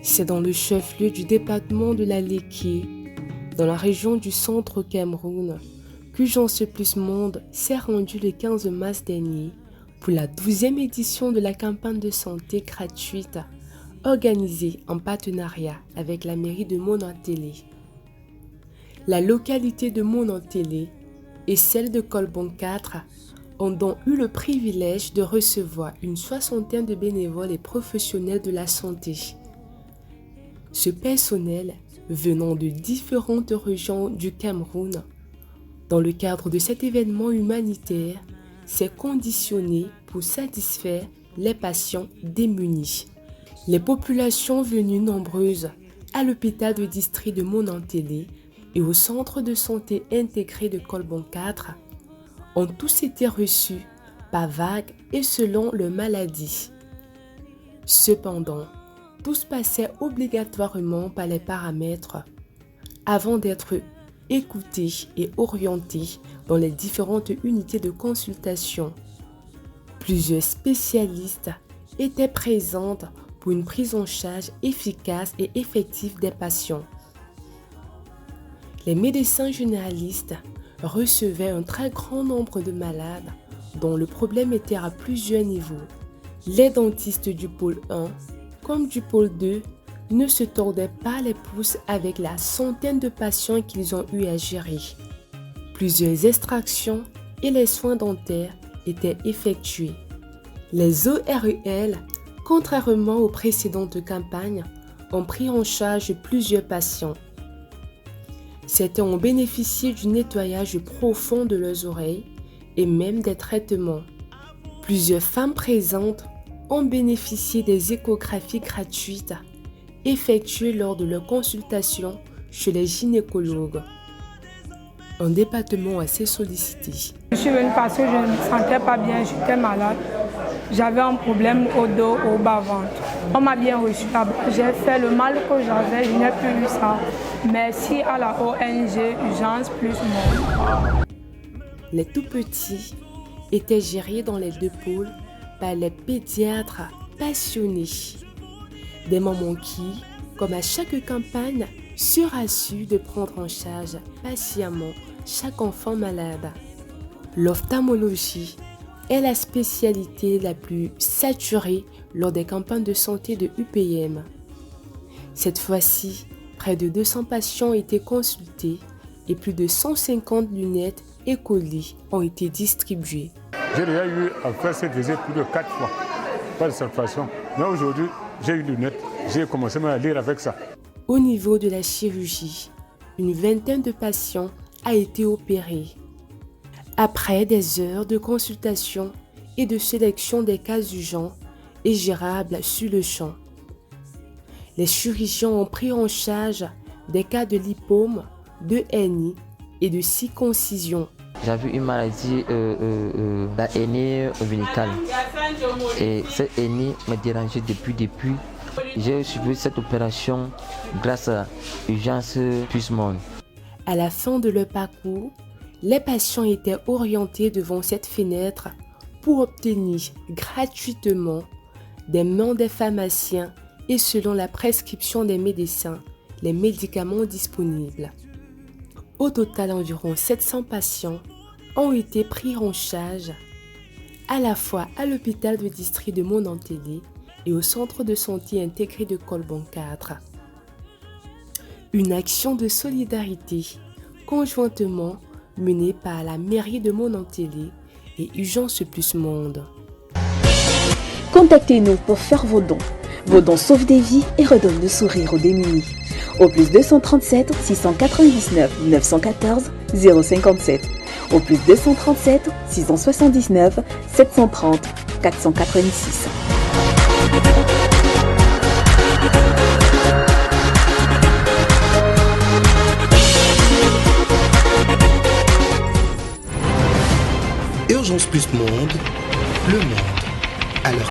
C'est dans le chef-lieu du département de la Léké, dans la région du centre au Cameroun, qu'Urgence Plus Monde s'est rendu le 15 mars dernier pour la 12e édition de la campagne de santé gratuite organisée en partenariat avec la mairie de Monantélé. La localité de Monantélé et celle de Colbon 4 ont donc eu le privilège de recevoir une soixantaine de bénévoles et professionnels de la santé. Ce personnel, venant de différentes régions du Cameroun, dans le cadre de cet événement humanitaire, s'est conditionné pour satisfaire les patients démunis. Les populations venues nombreuses à l'hôpital de district de Monantélé et au centre de santé intégré de Colbon 4 ont tous été reçus par vagues et selon leur maladie. Cependant, tous passaient obligatoirement par les paramètres avant d'être écoutés et orientés dans les différentes unités de consultation. Plusieurs spécialistes étaient présents pour une prise en charge efficace et effective des patients. Les médecins généralistes recevaient un très grand nombre de malades dont le problème était à plusieurs niveaux. Les dentistes du pôle 1 comme du pôle 2 ne se tordaient pas les pouces avec la centaine de patients qu'ils ont eu à gérer. Plusieurs extractions et les soins dentaires étaient effectués. Les ORL, contrairement aux précédentes campagnes, ont pris en charge plusieurs patients. Certains ont bénéficié du nettoyage profond de leurs oreilles et même des traitements. Plusieurs femmes présentes ont bénéficié des échographies gratuites effectuées lors de leur consultation chez les gynécologues. Un département assez sollicité. Je suis venue parce que je ne me sentais pas bien, j'étais malade. J'avais un problème au dos, au bas-ventre. On m'a bien reçu là-bas. J'ai fait le mal que j'avais, je n'ai plus eu ça. Merci à la ONG Urgence Plus Monde. Les tout-petits étaient gérés dans les deux pôles par les pédiatres passionnés. Des mamans qui, comme à chaque campagne, se rassurent de prendre en charge patiemment chaque enfant malade. L'ophtalmologie est la spécialité la plus saturée lors des campagnes de santé de UPM. Cette fois-ci, près de 200 patients ont été consultés et plus de 150 lunettes et colis ont été distribués. J'ai déjà eu à faire cette visite plus de 4 fois, pas de cette façon. Mais aujourd'hui, j'ai une lunette, j'ai commencé à lire avec ça. Au niveau de la chirurgie, une vingtaine de patients a été opérés. Après des heures de consultation et de sélection des cas urgents et gérables sur le champ, les chirurgiens ont pris en charge des cas de lipome, de hernie et de circoncision. J'avais une maladie, la hernie ombilicale. Et cette hernie me dérangeait depuis. J'ai suivi cette opération grâce à Urgence Plus Monde. À la fin de leur parcours, les patients étaient orientés devant cette fenêtre pour obtenir gratuitement des mains des pharmaciens et selon la prescription des médecins, les médicaments disponibles. Au total, environ 700 patients ont été pris en charge à la fois à l'hôpital de district de Monantélé et au centre de santé intégré de Colbon 4. Une action de solidarité conjointement menée par la mairie de Monantélé et Urgence Plus Monde. Contactez-nous pour faire vos dons. Vos dons sauvent des vies et redonnent le sourire aux démunis. Au plus 237 699 914 057. Au plus 237 679 730 486. Urgence Plus Monde, le monde à leur